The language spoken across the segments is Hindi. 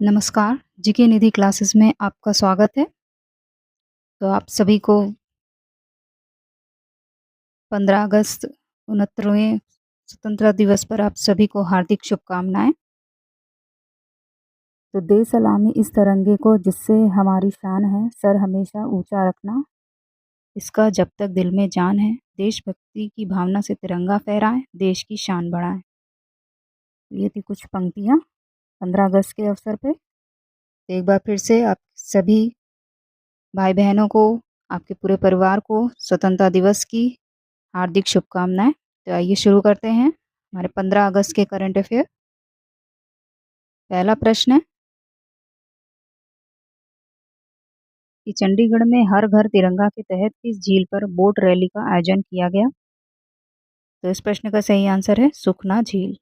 नमस्कार, जीके निधि क्लासेस में आपका स्वागत है। तो आप सभी को 15 अगस्त 69वें स्वतंत्रता दिवस पर आप सभी को हार्दिक शुभकामनाएँ। तो दे सलामी इस तिरंगे को जिससे हमारी शान है, सर हमेशा ऊँचा रखना, इसका जब तक दिल में जान है, देशभक्ति की भावना से तिरंगा फहराएँ, देश की शान बढ़ाएँ। ये थी कुछ पंक्तियाँ 15 अगस्त के अवसर पे। एक बार फिर से आप सभी भाई-बहनों को, आपके पूरे परिवार को स्वतंत्रता दिवस की हार्दिक शुभकामनाएँ। तो आइए शुरू करते हैं हमारे 15 अगस्त के करंट अफेयर। पहला प्रश्न है कि चंडीगढ़ में हर घर तिरंगा के तहत किस झील पर बोट रैली का आयोजन किया गया? तो इस प्रश्न का सही आंसर है सुखना झील।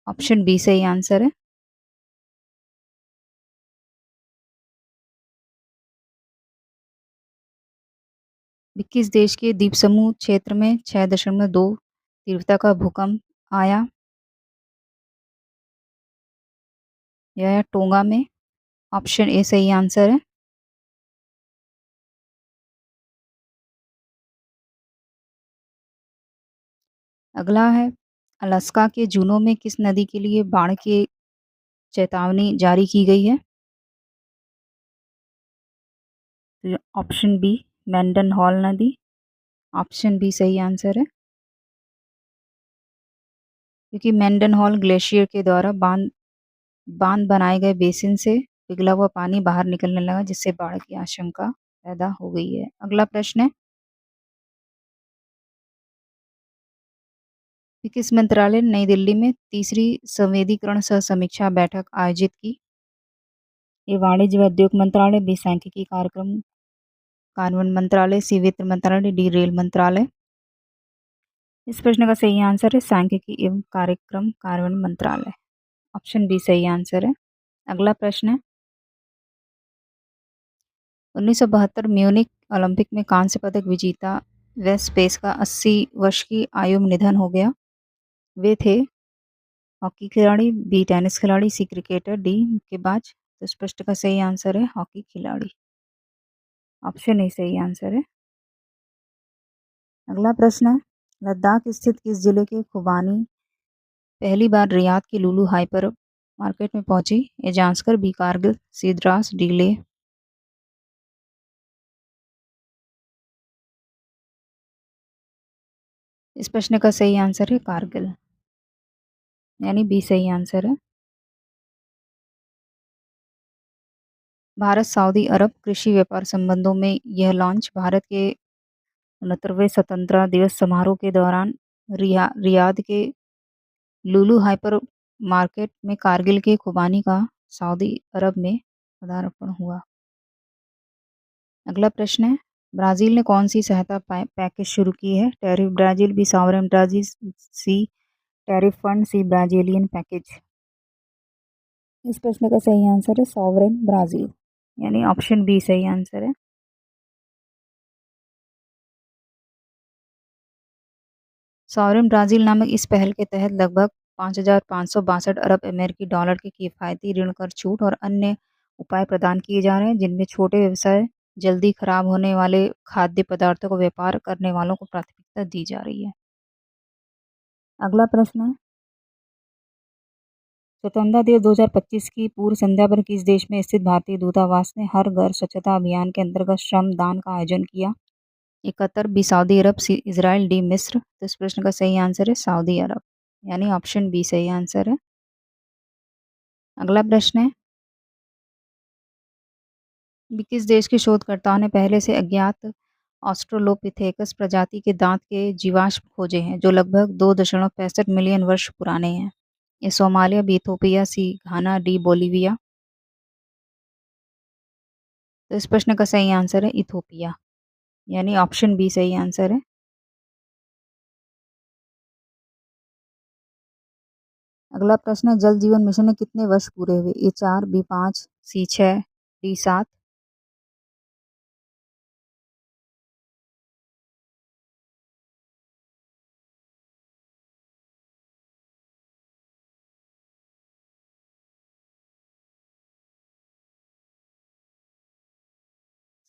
ऑप्शन बी सही आंसर है। किस देश के द्वीप समूह क्षेत्र में 6.2 तीव्रता का भूकंप आया? यह है टोंगा में। ऑप्शन ए सही आंसर है। अगला है अलास्का के जूनो में किस नदी के लिए बाढ़ की चेतावनी जारी की गई है? ऑप्शन बी मेंडन हॉल नदी। ऑप्शन बी सही आंसर है। क्योंकि मेंडन हॉल ग्लेशियर के द्वारा बांध बांध बनाए गए बेसिन से पिघला हुआ पानी बाहर निकलने लगा जिससे बाढ़ की आशंका पैदा हो गई है। अगला प्रश्न है कि किस मंत्रालय ने नई दिल्ली में तीसरी संवेदीकरण सह समीक्षा बैठक आयोजित की? ये वाणिज्य व उद्योग मंत्रालय, बी सांख्यिकी कार्यक्रम कार्यान्वयन मंत्रालय, सी वित्त मंत्रालय, डी रेल मंत्रालय। इस प्रश्न का सही आंसर है सांख्यिकी एवं कार्यक्रम कार्यान्वयन मंत्रालय। ऑप्शन बी सही आंसर है। अगला प्रश्न है 1972 म्यूनिख ओलंपिक में कांस्य पदक विजेता व स्पेस का 80 वर्ष की आयु में निधन हो गया। वे थे हॉकी खिलाड़ी, बी टेनिस खिलाड़ी, सी क्रिकेटर, डी मुक्केबाज। तो इस प्रश्न का सही आंसर है हॉकी खिलाड़ी। ऑप्शन ए सही आंसर है। अगला प्रश्न है लद्दाख स्थित किस जिले के खुबानी पहली बार रियाद की लुलु हाइपर मार्केट में पहुंची? ये जानकर बी कारगिल, सी द्रास, डी लेह। इस प्रश्न का सही आंसर है कारगिल, यानी बी सही आंसर है। भारत सऊदी अरब कृषि व्यापार संबंधों में यह लॉन्च भारत के 69वें स्वतंत्रता दिवस समारोह के दौरान रियाद के लुलु हाइपर मार्केट में कारगिल के खुबानी का सऊदी अरब में पदार्पण हुआ। अगला प्रश्न है ब्राजील ने कौन सी सहायता पैकेज शुरू की है? Tariff Brazil, B sovereign Brazil, C tariff fund, C Brazilian package. इस प्रश्न का सही आंसर है सॉवरेन ब्राजील, यानी ऑप्शन बी सही आंसर है। सॉवरेन ब्राजील नामक इस पहल के तहत लगभग 5,562 अरब अमेरिकी डॉलर के किफ़ायती ऋण कर छूट और अन्य उपाय प्रदान किए जा रहे हैं जिनमें छोटे व्यवसाय, जल्दी खराब होने वाले खाद्य पदार्थों को व्यापार करने वालों को प्राथमिकता दी जा रही है। अगला प्रश्न है स्वतंत्रता दिवस 2025 की पूर्व संध्या पर किस देश में स्थित भारतीय दूतावास ने हर घर स्वच्छता अभियान के अंतर्गत श्रम दान का आयोजन किया? ए कतर, बी सऊदी अरब, सी इजराइल, डी मिस्र। तो इस प्रश्न का सही आंसर है सऊदी अरब, यानी ऑप्शन बी सही आंसर है। अगला प्रश्न है कि किस देश के शोधकर्ताओं ने पहले से अज्ञात ऑस्ट्रोलोपिथेकस प्रजाति के दांत के जीवाश्म खोजे हैं जो लगभग 2.65 मिलियन वर्ष पुराने हैं? ये सोमालिया, बी इथोपिया, सी घाना, डी बोलिविया। तो इस प्रश्न का सही आंसर है इथोपिया, यानी ऑप्शन बी सही आंसर है। अगला प्रश्न है जल जीवन मिशन में कितने वर्ष पूरे हुए? ए 4, बी 5, सी 6, डी 7।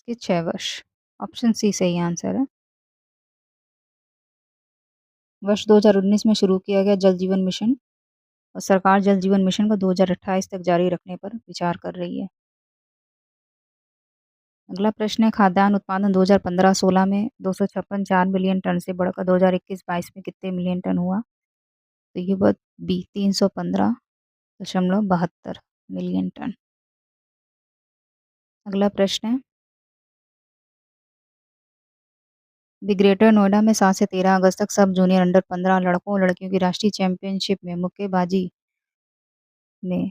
के 6 वर्ष। ऑप्शन सी सही आंसर है। वर्ष 2019 में शुरू किया गया जल जीवन मिशन और सरकार जल जीवन मिशन को 2028 तक जारी रखने पर विचार कर रही है। अगला प्रश्न है खाद्यान्न उत्पादन 2015-16 में 256 मिलियन टन से बढ़कर 2021-22 में कितने मिलियन टन हुआ? तो ये बात बी 315.72 मिलियन टन। अगला प्रश्न है ग्रेटर नोएडा में 7 से 13 अगस्त तक सब जूनियर अंडर 15 लड़कों और लड़कियों की राष्ट्रीय चैंपियनशिप में में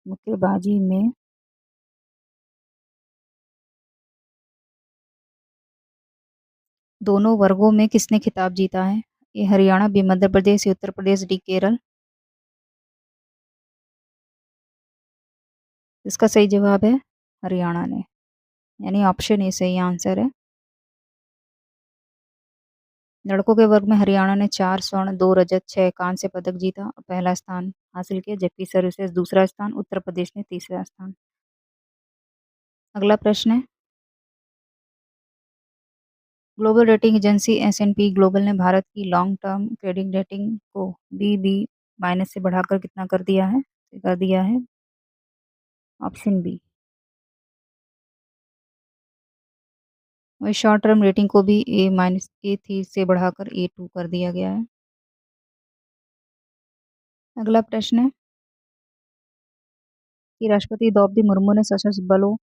मुक्केबाजी में दोनों वर्गों में किसने खिताब जीता है? ए हरियाणा, बी मध्य प्रदेश, सी उत्तर प्रदेश, डी केरल। इसका सही जवाब है हरियाणा ने, यानी ऑप्शन ए सही आंसर है। लड़कों के वर्ग में हरियाणा ने 4 स्वर्ण, 2 रजत, 6 कांस्य पदक जीता और पहला स्थान हासिल किया, जबकि सर्वश्रेष्ठ दूसरा स्थान, उत्तर प्रदेश ने तीसरा स्थान। अगला प्रश्न है global rating agency S&P global ने भारत की लॉन्ग टर्म क्रेडिट रेटिंग को BB माइनस से बढ़ाकर कितना कर दिया है? Option B. वही शॉर्ट टर्म रेटिंग को भी A-A3 से बढ़ाकर A2 कर दिया गया है। अगला प्रश्न है कि राष्ट्रपति द्रौपदी मुर्मू ने सशस्त्र बलों,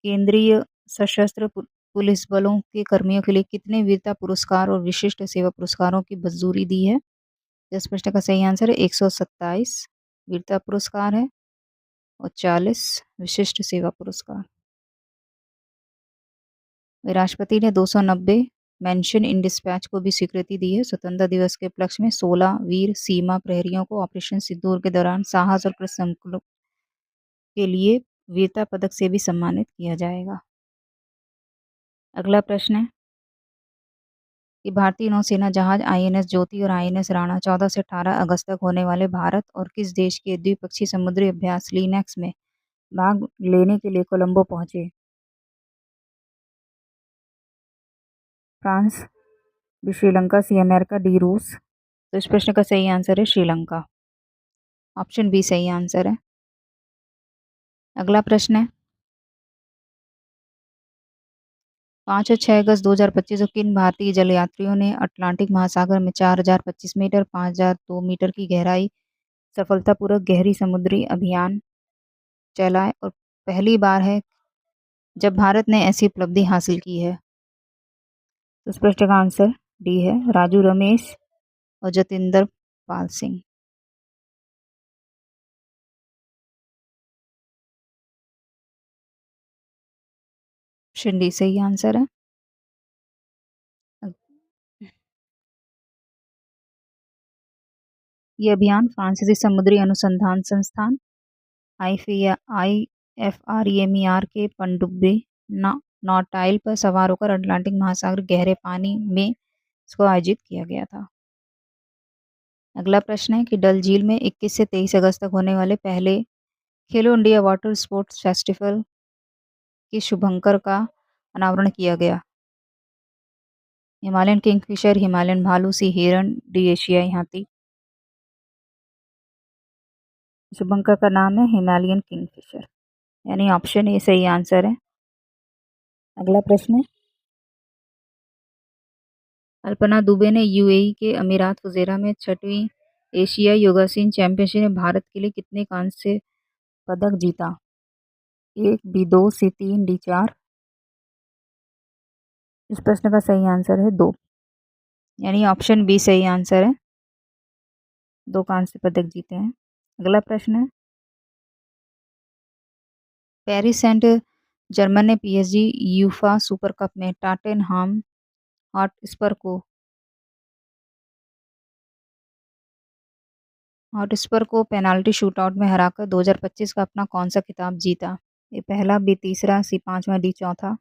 केंद्रीय सशस्त्र पुलिस बलों के कर्मियों के लिए कितने वीरता पुरस्कार और विशिष्ट सेवा पुरस्कारों की मंजूरी दी है? इस प्रश्न का सही आंसर है 127 वीरता पुरस्कार है और 40 विशिष्ट सेवा पुरस्कार। राष्ट्रपति ने 290 मेंशन इन डिस्पैच को भी स्वीकृति दी है। स्वतंत्रता दिवस के उपलक्ष्य में 16 वीर सीमा प्रहरियों को ऑपरेशन सिंदूर के दौरान साहस और कृतसंकल्प के लिए वीरता पदक से भी सम्मानित किया जाएगा। अगला प्रश्न है कि भारतीय नौसेना जहाज INS ज्योति और INS राणा 14 से 18 अगस्त तक होने वाले भारत और किस देश के द्विपक्षीय समुद्री अभ्यास लिनक्स में भाग लेने के लिए कोलंबो पहुंचे? France, B Sri Lanka, C America, D रूस। तो इस प्रश्न का सही आंसर है श्रीलंका। ऑप्शन बी सही आंसर है। अगला प्रश्न है 5 और 6 अगस्त 2025 को किन भारतीय जल यात्रियों ने अटलांटिक महासागर में 4025 मीटर 5002 मीटर की गहराई सफलतापूर्वक गहरी समुद्री अभियान चलाए और पहली बार है जब भारत ने ऐसी उपलब्धि हासिल की है? तो इस प्रश्न का आंसर डी है राजू रमेश और जतिंदर पाल सिंह। ऑप्शन डी सही आंसर है। ये अभियान फ्रांसीसी समुद्री अनुसंधान संस्थान IFREMER के पनडुब्बी नौटाइल पर सवार होकर अटलांटिक महासागर गहरे पानी में इसको आयोजित किया गया था। अगला प्रश्न है कि डल झील में 21 से 23 अगस्त तक होने वाले पहले खेलो इंडिया वाटर स्पोर्ट्स फेस्टिवल के शुभंकर का अनावरण किया गया। हिमालयन किंगफिशर, हिमालयन भालू, सी हिरन, डी एशियाई हाथी। शुभंकर का नाम है हिमालयन किंगफिशर, यानी ऑप्शन ए सही आंसर है। अगला प्रश्न है अल्पना दुबे ने UAE के अमीरात फुजेरा में 6वीं एशियाई योगासन चैंपियनशिप में भारत के लिए कितने कांस्य पदक जीता? 1, बी 2, सी 3, डी 4। इस प्रश्न का सही आंसर है 2, यानी ऑप्शन बी सही आंसर है। 2 कांस्य पदक जीते हैं। अगला प्रश्न है पेरिस सेंट जर्मन ने PSG यूफा सुपर कप में टॉटेनहाम हॉटस्पर को पेनाल्टी शूटआउट में हराकर 2025 का अपना कौन सा खिताब जीता? ए पहला, बी तीसरा, सी पांचवा, डी चौथा।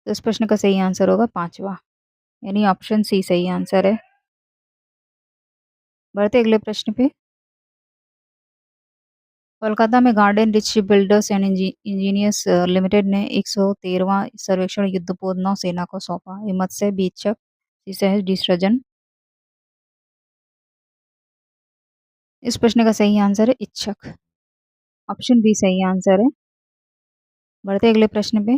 तो इस प्रश्न का सही आंसर होगा पांचवा, यानी ऑप्शन सी सही आंसर है। बढ़ते अगले प्रश्न पे कोलकाता में garden rich shipbuilders and engineers limited ने 113वां सर्वेक्षण युद्धपोत नौसेना को सौंपा। ये मत्स्य बीचक सहज डिसर्जन। इस प्रश्न का सही आंसर है इच्छक। ऑप्शन बी सही आंसर है। बढ़ते अगले प्रश्न पे।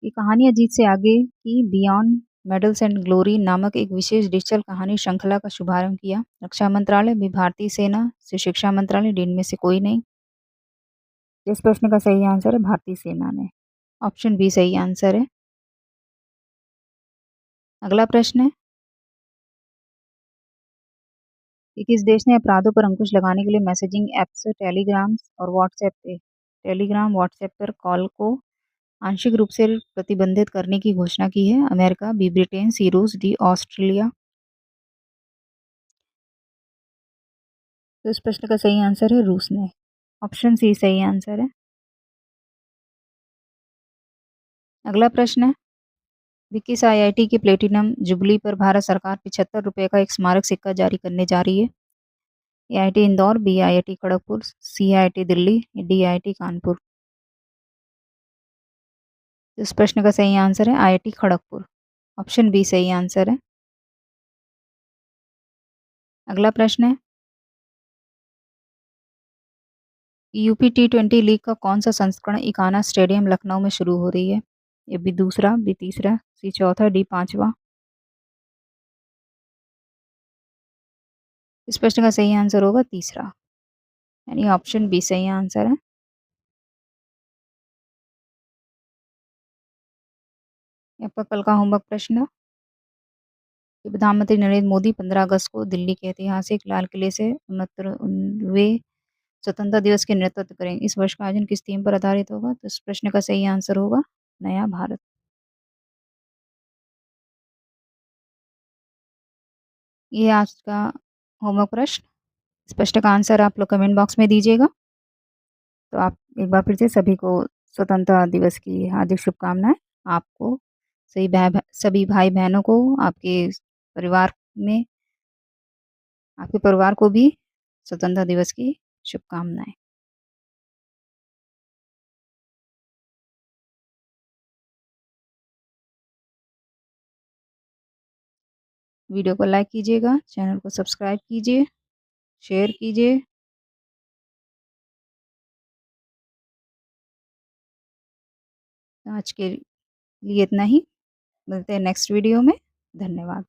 ये कहानी अजीत से आगे की बियॉन्ड मेडल्स एंड ग्लोरी नामक एक विशेष डिजिटल कहानी श्रृंखला का शुभारंभ किया। रक्षा मंत्रालय, भी भारतीय सेना, से शिक्षा मंत्रालय, डी इनमें से कोई नहीं। इस प्रश्न का सही आंसर है भारतीय सेना ने। ऑप्शन बी सही आंसर है। अगला प्रश्न है कि किस देश ने अपराधों पर अंकुश लगाने के लिए मैसेजिंग ऐप्स टेलीग्राम व्हाट्सएप पर कॉल को आंशिक रूप से प्रतिबंधित करने की घोषणा की है। अमेरिका, बी ब्रिटेन, सी रूस, डी ऑस्ट्रेलिया। तो इस प्रश्न का सही आंसर है रूस ने। ऑप्शन सी सही आंसर है। अगला प्रश्न है कि किस आईआईटी की प्लेटिनम जुबली पर भारत सरकार ₹75 का एक स्मारक सिक्का जारी करने जा रही है। IIT Indore, B IIT Kharagpur, C IIT Delhi, D IIT Kanpur. तो इस प्रश्न का सही आंसर है आईआईटी खड़गपुर। ऑप्शन बी सही आंसर है। अगला प्रश्न है यूपी T20 लीग का कौन सा संस्करण इकाना स्टेडियम लखनऊ में शुरू हो रही है। ए बी दूसरा, बी तीसरा, सी चौथा, डी पांचवा। इस प्रश्न का सही आंसर होगा तीसरा, यानी ऑप्शन बी सही आंसर है। आपका कल का होमवर्क प्रश्न कि प्रधानमंत्री नरेंद्र मोदी 15 अगस्त को दिल्ली के ऐतिहासिक लाल किले से 69वें स्वतंत्रता दिवस के नेतृत्व करेंगे। इस वर्ष का आयोजन किस थीम पर आधारित होगा। तो इस प्रश्न का सही आंसर होगा नया भारत। ये आज का होमवर्क प्रश्न। इस प्रश्न का आंसर आप लोग कमेंट बॉक्स में दीजिएगा। तो आप एक बार फिर से सभी को स्वतंत्रता दिवस की हार्दिक शुभकामनाएं। आपको सभी भाई बहनों को, परिवार में आपके परिवार को भी स्वतंत्रता दिवस की शुभकामनाएं। वीडियो को लाइक कीजिएगा, चैनल को सब्सक्राइब कीजिए, शेयर कीजिए। आज के लिए इतना ही। मिलते हैं नेक्स्ट वीडियो में। धन्यवाद।